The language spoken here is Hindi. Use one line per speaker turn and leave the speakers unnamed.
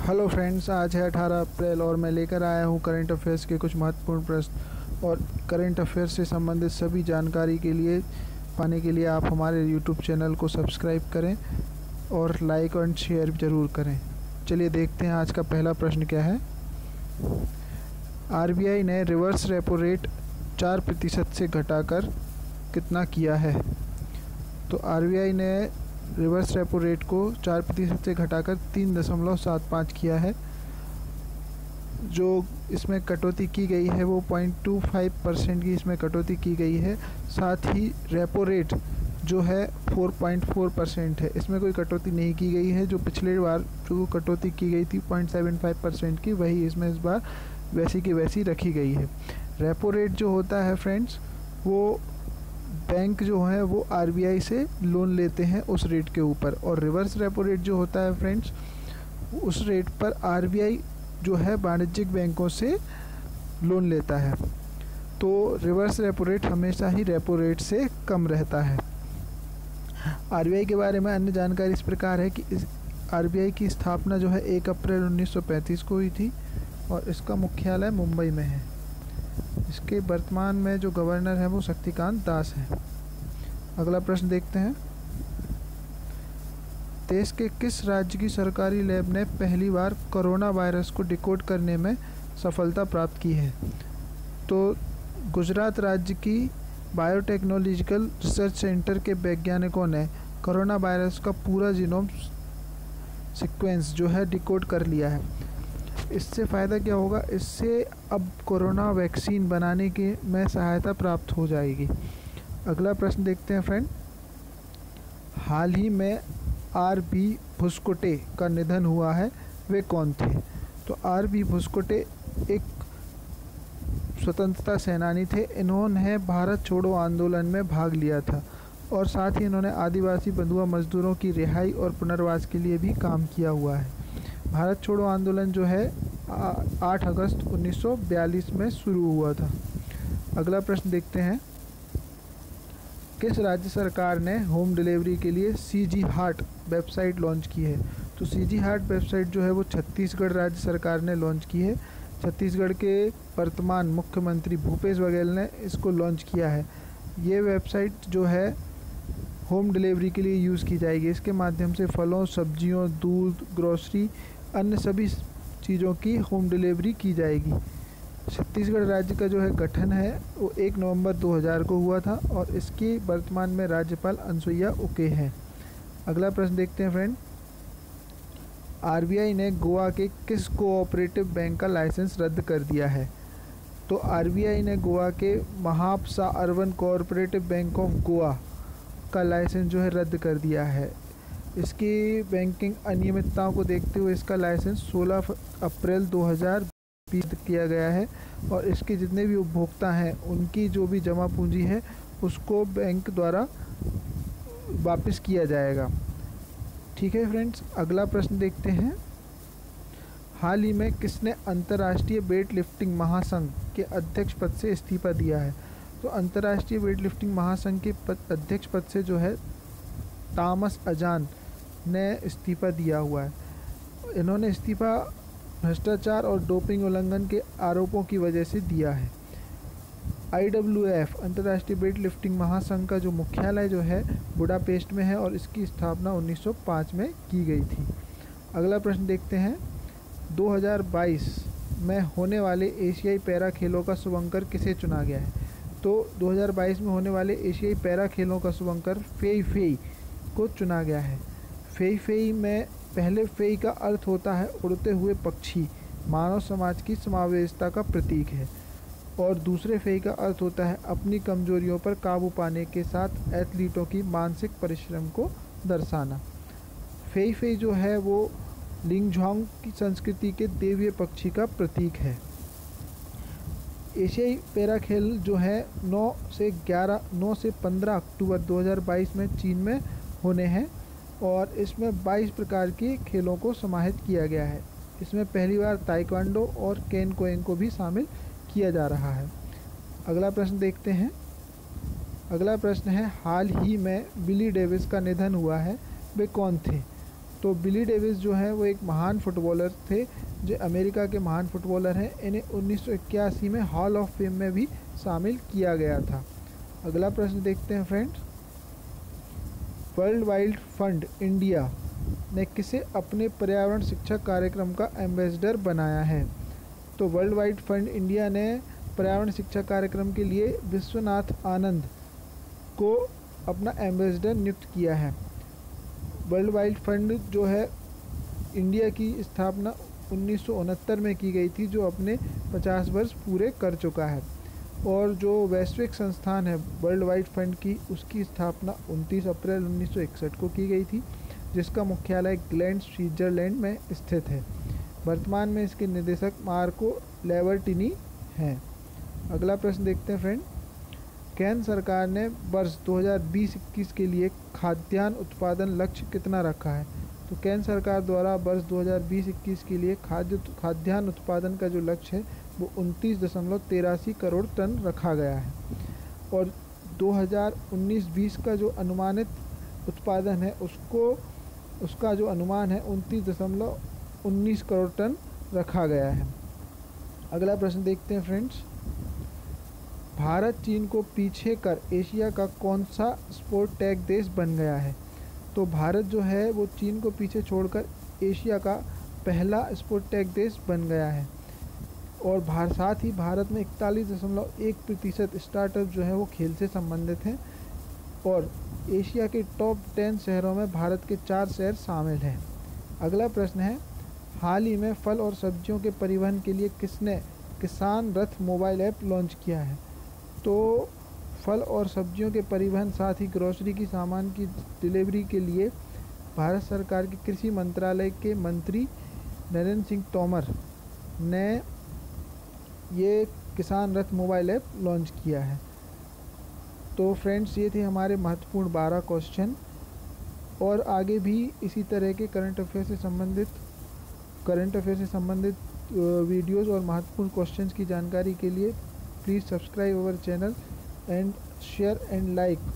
हेलो फ्रेंड्स, आज है 18 अप्रैल और मैं लेकर आया हूं करंट अफेयर्स के कुछ महत्वपूर्ण प्रश्न। और करंट अफेयर्स से संबंधित सभी जानकारी के लिए पाने के लिए आप हमारे यूट्यूब चैनल को सब्सक्राइब करें और लाइक और शेयर ज़रूर करें। चलिए देखते हैं आज का पहला प्रश्न क्या है। आरबीआई ने रिवर्स रेपो रेट 4% से घटाकर कितना किया है? तो आरबीआई ने रिवर्स रेपो रेट को 4% से घटाकर 3.75 किया है। जो इसमेमें कटौती की गई है वो 0.25% की इसमें कटौती की गई है। साथ ही रेपो रेट जो है 4.4% है, इसमें कोई कटौती नहीं की गई है। जो पिछले बार जो कटौती की गई थी 0.75% की, वही इसमें इस बार वैसी की वैसी रखी गई है। रेपो रेट जो होता है फ्रेंड्स, वो बैंक जो है वो आरबीआई से लोन लेते हैं उस रेट के ऊपर, और रिवर्स रेपो रेट जो होता है फ्रेंड्स, उस रेट पर आरबीआई जो है वाणिज्यिक बैंकों से लोन लेता है। तो रिवर्स रेपो रेट हमेशा ही रेपो रेट से कम रहता है। आरबीआई के बारे में अन्य जानकारी इस प्रकार है कि इस आरबीआई की स्थापना जो है 1 अप्रैल 1935 को हुई थी और इसका मुख्यालय मुंबई में है। इसके वर्तमान में जो गवर्नर है वो शक्तिकांत दास हैं। अगला प्रश्न देखते हैं। देश के किस राज्य की सरकारी लैब ने पहली बार कोरोना वायरस को डिकोड करने में सफलता प्राप्त की है? तो गुजरात राज्य की बायोटेक्नोलॉजिकल रिसर्च सेंटर के वैज्ञानिकों ने कोरोना वायरस का पूरा जीनोम सीक्वेंस जो है डिकोड कर लिया है। इससे फ़ायदा क्या होगा? इससे अब कोरोना वैक्सीन बनाने के में सहायता प्राप्त हो जाएगी। अगला प्रश्न देखते हैं फ्रेंड। हाल ही में आर.बी. भुस्कोटे का निधन हुआ है, वे कौन थे? तो आर.बी. भुस्कोटे एक स्वतंत्रता सेनानी थे। इन्होंने भारत छोड़ो आंदोलन में भाग लिया था और साथ ही इन्होंने आदिवासी बंधुआ मजदूरों की रिहाई और पुनर्वास के लिए भी काम किया हुआ है। भारत छोड़ो आंदोलन जो है 8 अगस्त 1942 में शुरू हुआ था। अगला प्रश्न देखते हैं। किस राज्य सरकार ने होम डिलीवरी के लिए सीजी हार्ट वेबसाइट लॉन्च की है? तो सीजी हार्ट वेबसाइट जो है वो छत्तीसगढ़ राज्य सरकार ने लॉन्च की है। छत्तीसगढ़ के वर्तमान मुख्यमंत्री भूपेश बघेल ने इसको लॉन्च किया है। ये वेबसाइट जो है होम डिलीवरी के लिए यूज़ की जाएगी। इसके माध्यम से फलों, सब्जियों, दूध, ग्रोसरी, अन्य सभी चीज़ों की होम डिलीवरी की जाएगी। छत्तीसगढ़ राज्य का जो है गठन है वो 1 नवंबर 2000 को हुआ था और इसकी वर्तमान में राज्यपाल अनुसुईया उके हैं। अगला प्रश्न देखते हैं फ्रेंड। आरबीआई ने गोवा के किस कोऑपरेटिव बैंक का लाइसेंस रद्द कर दिया है? तो आरबीआई ने गोवा के Mhapsa urban cooperative bank of Goa का लाइसेंस जो है रद्द कर दिया है। इसकी बैंकिंग अनियमितताओं को देखते हुए इसका लाइसेंस 16 अप्रैल 2020 किया गया है और इसके जितने भी उपभोक्ता हैं उनकी जो भी जमा पूंजी है उसको बैंक द्वारा वापस किया जाएगा। ठीक है फ्रेंड्स, अगला प्रश्न देखते हैं। हाल ही में किसने अंतर्राष्ट्रीय वेट लिफ्टिंग महासंघ के अध्यक्ष पद से इस्तीफा दिया है? तो अंतर्राष्ट्रीय वेट लिफ्टिंग महासंघ के अध्यक्ष पद से जो है थॉमस अजान ने इस्तीफा दिया हुआ है। इन्होंने इस्तीफा भ्रष्टाचार और डोपिंग उल्लंघन के आरोपों की वजह से दिया है। IWF अंतर्राष्ट्रीय वेट लिफ्टिंग महासंघ का जो मुख्यालय जो है बुडापेस्ट में है और इसकी स्थापना 1905 में की गई थी। अगला प्रश्न देखते हैं। 2022 में होने वाले एशियाई पैरा खेलों का शुभंकर किसे चुना गया है? तो 2022 में होने वाले एशियाई पैरा खेलों का शुभंकर फेई फेई को चुना गया है। फेई फेई में पहले फेई का अर्थ होता है उड़ते हुए पक्षी, मानव समाज की समावेशिता का प्रतीक है, और दूसरे फेई का अर्थ होता है अपनी कमजोरियों पर काबू पाने के साथ एथलीटों की मानसिक परिश्रम को दर्शाना। फेई फेई जो है वो लिंगझोंग की संस्कृति के देवीय पक्षी का प्रतीक है। एशियाई पैरा खेल जो है 9 से 15 अक्टूबर 2022 में चीन में होने हैं और इसमें 22 प्रकार के खेलों को समाहित किया गया है। इसमें पहली बार ताइक्वांडो और केन कोएन को भी शामिल किया जा रहा है। अगला प्रश्न देखते हैं। अगला प्रश्न है, हाल ही में बिली डेविस का निधन हुआ है, वे कौन थे? तो बिली डेविस जो है वो एक महान फुटबॉलर थे, जो अमेरिका के महान फुटबॉलर हैं। इन्हें 1981 में हॉल ऑफ फेम में भी शामिल किया गया था। अगला प्रश्न देखते हैं friends. World wide fund India ने किसे अपने पर्यावरण शिक्षा कार्यक्रम का एम्बेसडर बनाया है? तो वर्ल्ड वाइड फंड इंडिया ने पर्यावरण शिक्षा कार्यक्रम के लिए विश्वनाथ आनंद को अपना एम्बेसडर नियुक्त किया है। वर्ल्ड वाइड फंड जो है इंडिया की स्थापना 1969 में की गई थी, जो अपने 50 वर्ष पूरे कर चुका है। और जो वैश्विक संस्थान है वर्ल्ड वाइड फंड की, उसकी स्थापना 29 अप्रैल 1961 को की गई थी, जिसका मुख्यालय ग्लैंड स्विट्जरलैंड में स्थित है। वर्तमान में इसके निदेशक मार्को लेवर्टिनी हैं। अगला प्रश्न देखते हैं फ्रेंड। केंद्र सरकार ने वर्ष 2020-21 के लिए खाद्यान्न उत्पादन लक्ष्य कितना रखा है? तो केंद्र सरकार द्वारा वर्ष 2020-21 के लिए खाद्यान्न उत्पादन का जो लक्ष्य है वो 29.83 करोड़ टन रखा गया है। और 2019-20 का जो अनुमानित उत्पादन है उसका जो अनुमान है 29.19 करोड़ टन रखा गया है। अगला प्रश्न देखते हैं फ्रेंड्स। भारत चीन को पीछे कर एशिया का कौन सा स्पोर्ट टेक देश बन गया है? तो भारत जो है वो चीन को पीछे छोड़कर एशिया का पहला स्पोर्ट टेक देश बन गया है। और साथ ही भारत में 41.1% स्टार्टअप जो है वो खेल से संबंधित हैं। और एशिया के टॉप 10 शहरों में भारत के 4 शहर शामिल हैं। अगला प्रश्न है, हाल ही में फल और सब्जियों के परिवहन के लिए किसने किसान रथ मोबाइल ऐप लॉन्च किया है? तो फल और सब्जियों के परिवहन साथ ही ग्रोसरी की सामान की डिलीवरी के लिए भारत सरकार के कृषि मंत्रालय के मंत्री नरेंद्र सिंह तोमर ने ये किसान रथ मोबाइल ऐप लॉन्च किया है। तो फ्रेंड्स, ये थे हमारे महत्वपूर्ण 12 क्वेश्चन। और आगे भी इसी तरह के करंट अफेयर से संबंधित वीडियोस और महत्वपूर्ण क्वेश्चंस की जानकारी के लिए please subscribe our channel and share and like।